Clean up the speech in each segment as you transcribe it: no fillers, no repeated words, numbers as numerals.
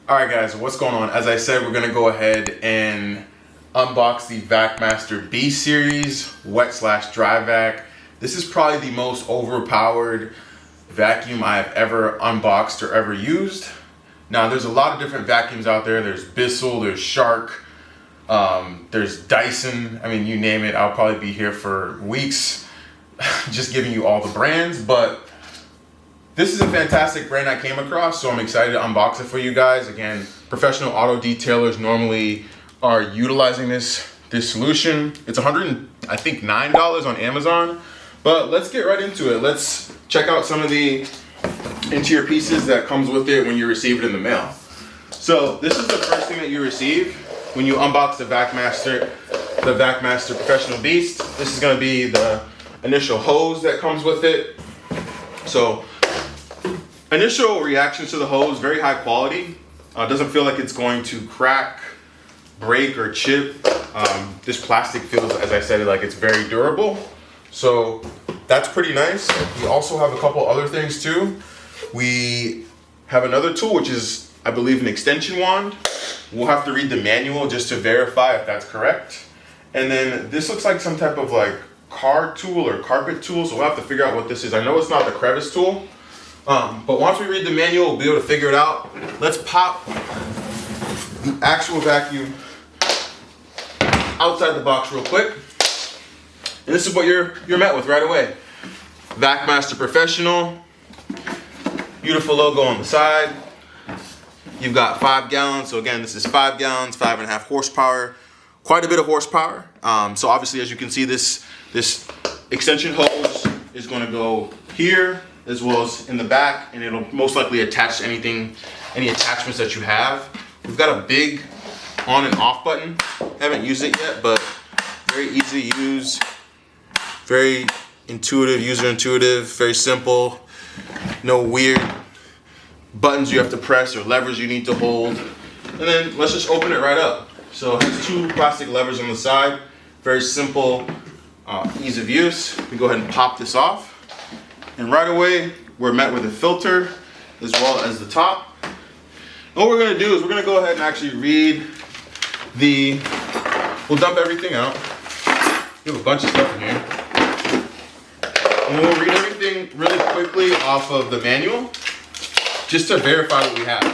Alright guys, what's going on? As I said, we're going to go ahead and unbox the Vacmaster Beast series, wet/dry vac. This is probably the most overpowered vacuum I have ever unboxed or ever used. Now there's a lot of different vacuums out there. There's Bissell, there's Shark, there's Dyson. I mean, you name it, I'll probably be here for weeks just giving you all the brands, but this is a fantastic brand I came across, so I'm excited to unbox it for you guys. Again, professional auto detailers normally are utilizing this solution. It's I think $9 on Amazon, but let's get right into it. Let's check out some of the interior pieces that comes with it when you receive it in the mail. So this is the first thing that you receive when you unbox the Vacmaster Professional Beast. This is going to be the initial hose that comes with it. So initial reactions to the hose, very high quality. Doesn't feel like it's going to crack, break, or chip. This plastic feels, as I said, like it's very durable. So that's pretty nice. We also have a couple other things too. We have another tool, which is, I believe, an extension wand. We'll have to read the manual just to verify if that's correct. And then this looks like some type of like car tool or carpet tool. So we'll have to figure out what this is. I know it's not the crevice tool. But once we read the manual, we'll be able to figure it out. Let's pop the actual vacuum outside the box real quick. And this is what you're met with right away. Vacmaster Professional. Beautiful logo on the side. You've got 5 gallons. So again, this is 5 gallons, 5.5 horsepower. Quite a bit of horsepower. So obviously, as you can see, this extension hose is going to go here, as well as in the back, and it'll most likely attach to any attachments that you have. We've got a big on and off button. Haven't used it yet, but very easy to use, very intuitive, user intuitive, very simple. No weird buttons you have to press or levers you need to hold. And then let's just open it right up. So it has 2 plastic levers on the side. Very simple, ease of use. We go ahead and pop this off. And right away, we're met with a filter as well as the top. And what we're gonna do is we're gonna go ahead and actually read we'll dump everything out. We have a bunch of stuff in here. And we'll read everything really quickly off of the manual, just to verify what we have.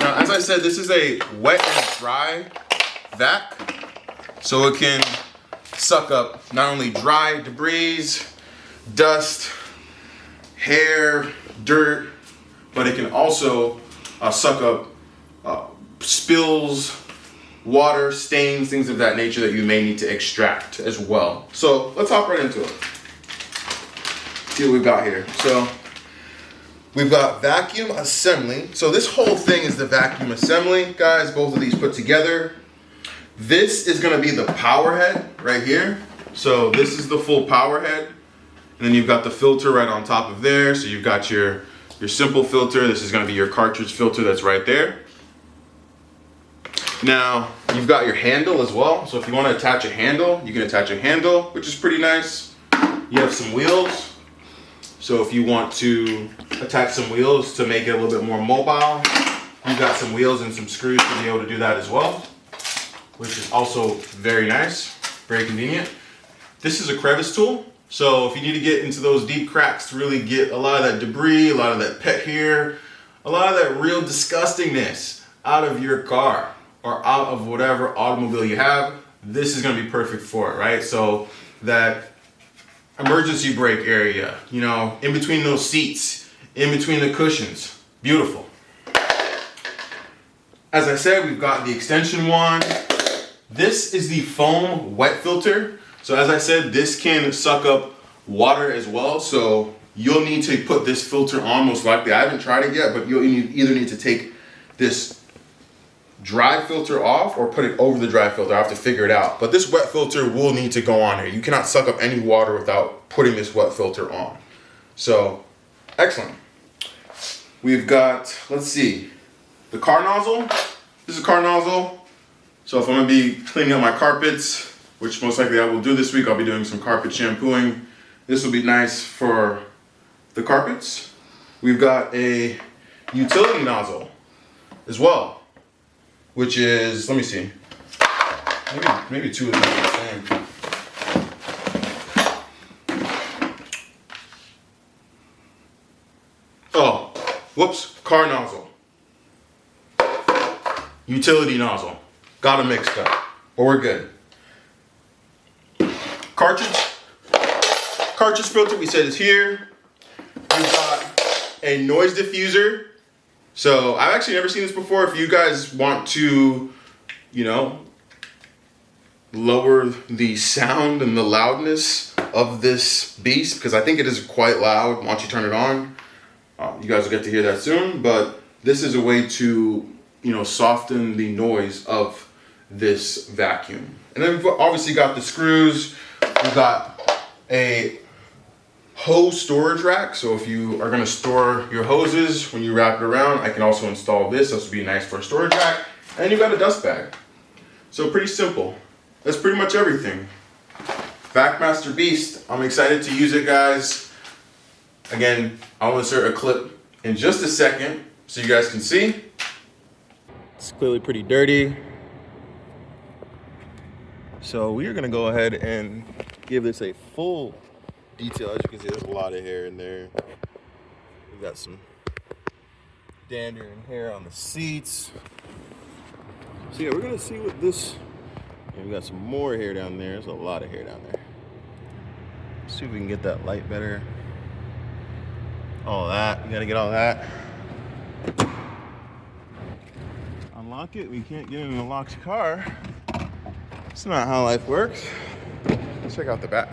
Now, as I said, this is a wet and dry vac, so it can suck up not only dry debris, dust, hair, dirt, but it can also suck up spills, water, stains, things of that nature that you may need to extract as well. So let's hop right into it. See what we've got here. So we've got vacuum assembly. So this whole thing is the vacuum assembly, guys. Both of these put together. This is going to be the power head right here. So this is the full power head. And then you've got the filter right on top of there. So you've got your simple filter. This is going to be your cartridge filter that's right there. Now, you've got your handle as well. So if you want to attach a handle, you can attach a handle, which is pretty nice. You have some wheels. So if you want to attach some wheels to make it a little bit more mobile, you've got some wheels and some screws to be able to do that as well, which is also very nice, very convenient. This is a crevice tool. So if you need to get into those deep cracks to really get a lot of that debris, a lot of that pet hair, a lot of that real disgustingness out of your car or out of whatever automobile you have, this is gonna be perfect for it, right? So that emergency brake area, you know, in between those seats, in between the cushions, beautiful. As I said, we've got the extension wand. This is the foam wet filter. So as I said, this can suck up water as well. So you'll need to put this filter on most likely. I haven't tried it yet, but you'll either need to take this dry filter off or put it over the dry filter. I have to figure it out. But this wet filter will need to go on here. You cannot suck up any water without putting this wet filter on. So, excellent. We've got, let's see, the car nozzle. This is a car nozzle. So if I'm gonna be cleaning up my carpets, which most likely I will do this week, I'll be doing some carpet shampooing. This will be nice for the carpets. We've got a utility nozzle. as well, which is, let me see, maybe two of them are the same. Oh, whoops, car nozzle. Utility nozzle. Got them mixed up, but we're good. Cartridge filter, we said, is here. We've got a noise diffuser. So I've actually never seen this before. If you guys want to, you know, lower the sound and the loudness of this beast, because I think it is quite loud once you turn it on. You guys will get to hear that soon, but this is a way to, you know, soften the noise of this vacuum. And then we've obviously got the screws. We've got a hose storage rack. So if you are gonna store your hoses when you wrap it around, I can also install this. This would be nice for a storage rack. And you've got a dust bag. So pretty simple. That's pretty much everything. Vacmaster Beast, I'm excited to use it, guys. Again, I'll insert a clip in just a second so you guys can see. It's clearly pretty dirty. So we are gonna go ahead and give this a full detail. As you can see, there's a lot of hair in there. We got some dander and hair on the seats. So yeah, we're gonna see what this, yeah, we got some more hair down there. There's a lot of hair down there. Let's see if we can get that light better. All that, we gotta get all that. Unlock it, we can't get in a locked car. That's not how life works. Let's check out the back.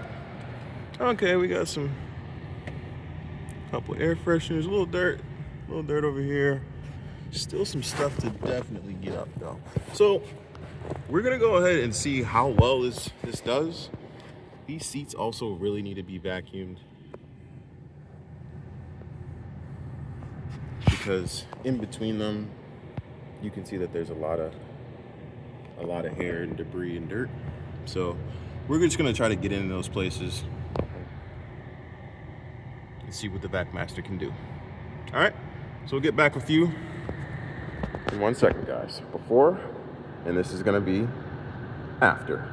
Okay, we got some couple air fresheners, a little dirt over here. Still some stuff to definitely get up though. So we're gonna go ahead and see how well this does. These seats also really need to be vacuumed, because in between them, you can see that there's a lot of hair and debris and dirt. So we're just gonna try to get in those places and see what the Vacmaster can do. All right, so we'll get back with you in 1 second, guys. Before, and this is gonna be after.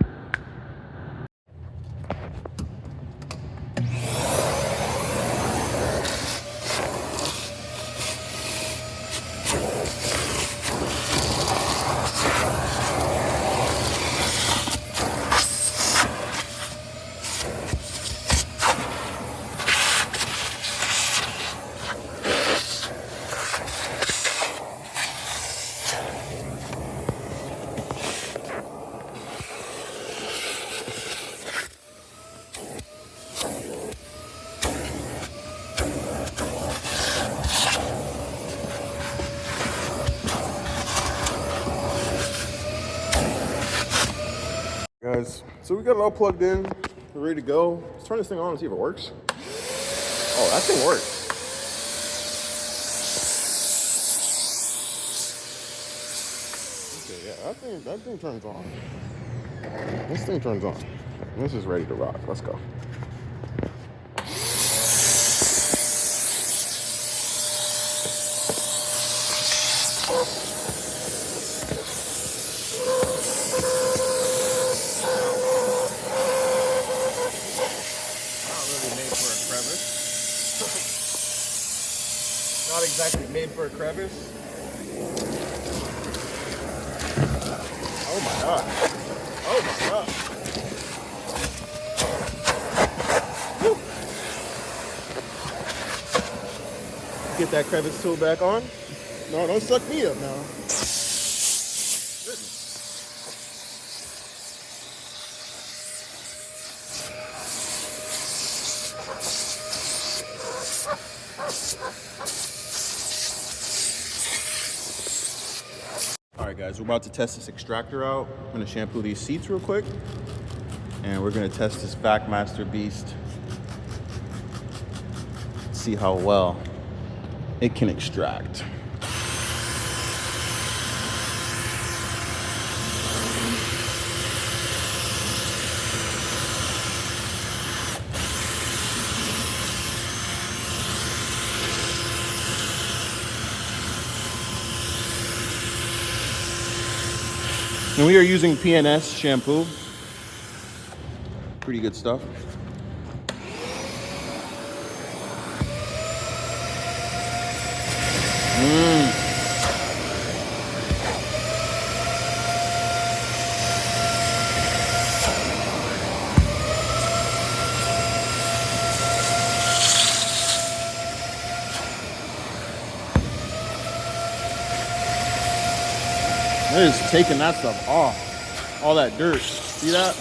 Guys, so we got it all plugged in. We're ready to go. Let's turn this thing on and see if it works. Oh, that thing works. Okay, yeah, that thing turns on. This thing turns on. This is ready to rock. Let's go. Not exactly made for a crevice. Oh my god. Oh my god. Woo. Get that crevice tool back on. No, don't suck me up now. All right, guys, we're about to test this extractor out. I'm gonna shampoo these seats real quick, and we're gonna test this Vacmaster Beast. See how well it can extract. And we are using PNS shampoo. Pretty good stuff. It is taking that stuff off. All that dirt. See that?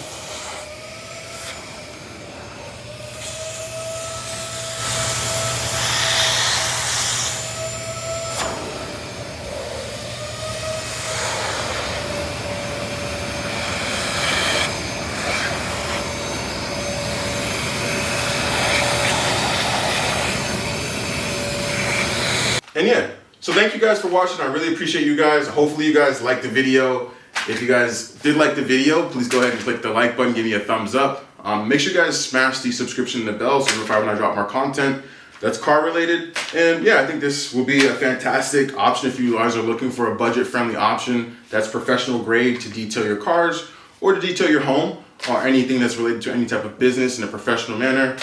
And yeah, so thank you guys for watching. I really appreciate you guys. Hopefully you guys liked the video. If you guys did like the video, please go ahead and click the like button, give me a thumbs up. Make sure you guys smash the subscription and the bell so you're notified when I drop more content that's car related. And yeah, I think this will be a fantastic option if you guys are looking for a budget friendly option that's professional grade to detail your cars or to detail your home or anything that's related to any type of business in a professional manner.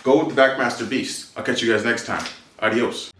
Go with the Vacmaster Beast. I'll catch you guys next time. Adios.